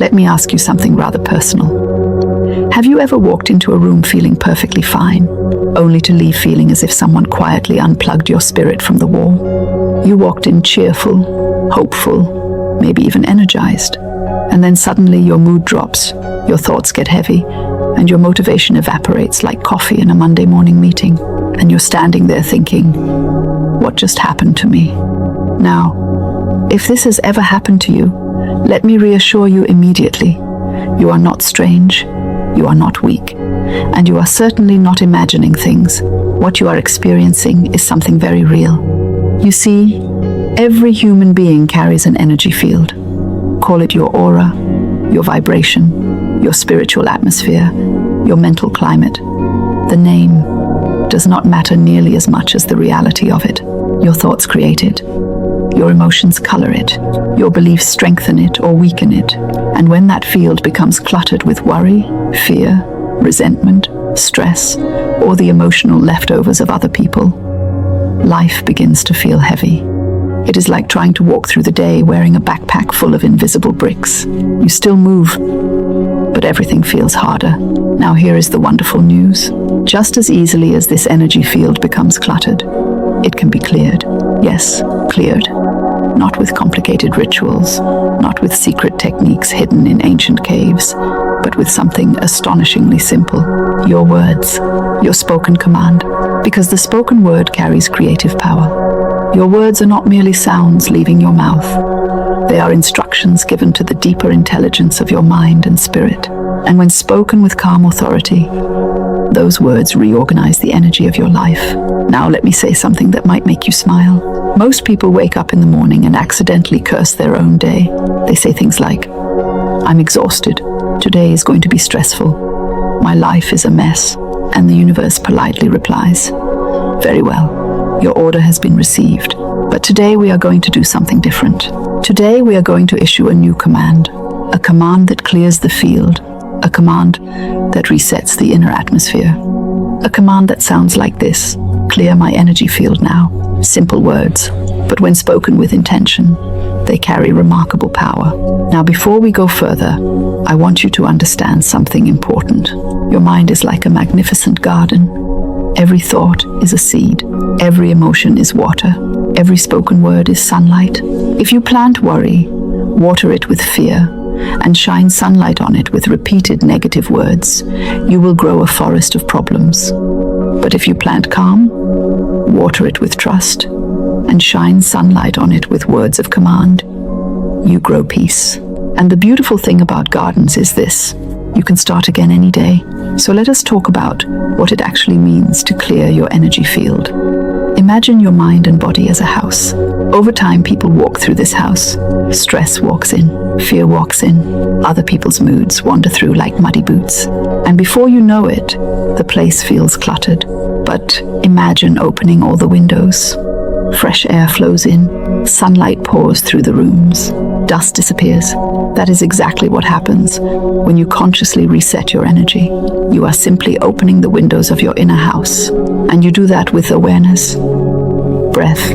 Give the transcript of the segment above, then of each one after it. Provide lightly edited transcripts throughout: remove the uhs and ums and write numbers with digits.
let me ask you something rather personal. Have you ever walked into a room feeling perfectly fine, only to leave feeling as if someone quietly unplugged your spirit from the wall? You walked in cheerful, hopeful, maybe even energized, and then suddenly your mood drops, your thoughts get heavy, and your motivation evaporates like coffee in a Monday morning meeting, and you're standing there thinking, what just happened to me? Now, if this has ever happened to you, let me reassure you immediately. You are not strange, you are not weak, and you are certainly not imagining things. What you are experiencing is something very real. You see, every human being carries an energy field. Call it your aura, your vibration, your spiritual atmosphere, your mental climate. The name does not matter nearly as much as the reality of it. Your thoughts create it. Your emotions color it. Your beliefs strengthen it or weaken it. And when that field becomes cluttered with worry, fear, resentment, stress, or the emotional leftovers of other people, life begins to feel heavy. It is like trying to walk through the day wearing a backpack full of invisible bricks. You still move, but everything feels harder. Now here is the wonderful news. Just as easily as this energy field becomes cluttered, it can be cleared. Yes, cleared. Not with complicated rituals, not with secret techniques hidden in ancient caves, but with something astonishingly simple. Your words, your spoken command. Because the spoken word carries creative power. Your words are not merely sounds leaving your mouth. They are instructions given to the deeper intelligence of your mind and spirit. And when spoken with calm authority, those words reorganize the energy of your life. Now let me say something that might make you smile. Most people wake up in the morning and accidentally curse their own day. They say things like, I'm exhausted. Today is going to be stressful. My life is a mess. And the universe politely replies, very well, your order has been received. But today we are going to do something different. Today we are going to issue a new command. A command that clears the field. A command that resets the inner atmosphere. A command that sounds like this: clear my energy field now. Simple words, but when spoken with intention, they carry remarkable power. Now before we go further, I want you to understand something important. Your mind is like a magnificent garden. Every thought is a seed. Every emotion is water. Every spoken word is sunlight. If you plant worry, water it with fear, and shine sunlight on it with repeated negative words, you will grow a forest of problems. But if you plant calm, water it with trust, and shine sunlight on it with words of command, you grow peace. And the beautiful thing about gardens is this: you can start again any day. So let us talk about what it actually means to clear your energy field. Imagine your mind and body as a house. Over time, people walk through this house. Stress walks in, fear walks in, other people's moods wander through like muddy boots. And before you know it, the place feels cluttered. But imagine opening all the windows. Fresh air flows in, sunlight pours through the rooms, dust disappears. That is exactly what happens when you consciously reset your energy. You are simply opening the windows of your inner house, and you do that with awareness, breath,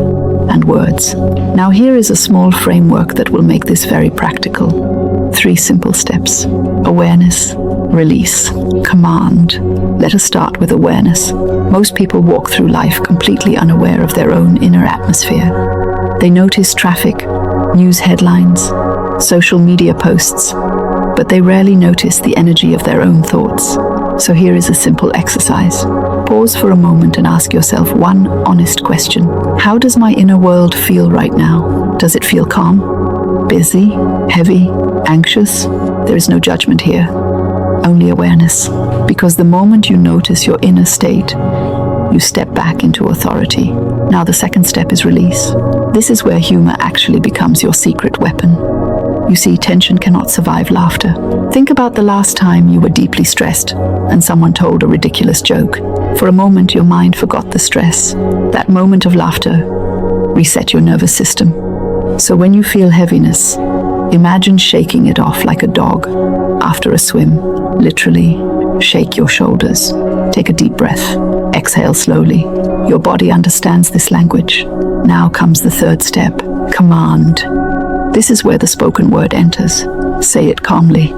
and words. Now here is a small framework that will make this very practical. 3 simple steps: awareness, release, command. Let us start with awareness. Most people walk through life completely unaware of their own inner atmosphere. They notice traffic, news headlines, social media posts, but they rarely notice the energy of their own thoughts. So here is a simple exercise. Pause for a moment and ask yourself one honest question. How does my inner world feel right now? Does it feel calm, busy, heavy, anxious? There is no judgment here, only awareness. Because the moment you notice your inner state, you step back into authority. Now the second step is release. This is where humor actually becomes your secret weapon. You see, tension cannot survive laughter. Think about the last time you were deeply stressed and someone told a ridiculous joke. For a moment, your mind forgot the stress. That moment of laughter reset your nervous system. So when you feel heaviness, imagine shaking it off like a dog after a swim. Literally, shake your shoulders. Take a deep breath. Exhale slowly. Your body understands this language. Now comes the third step: command. This is where the spoken word enters. Say it calmly.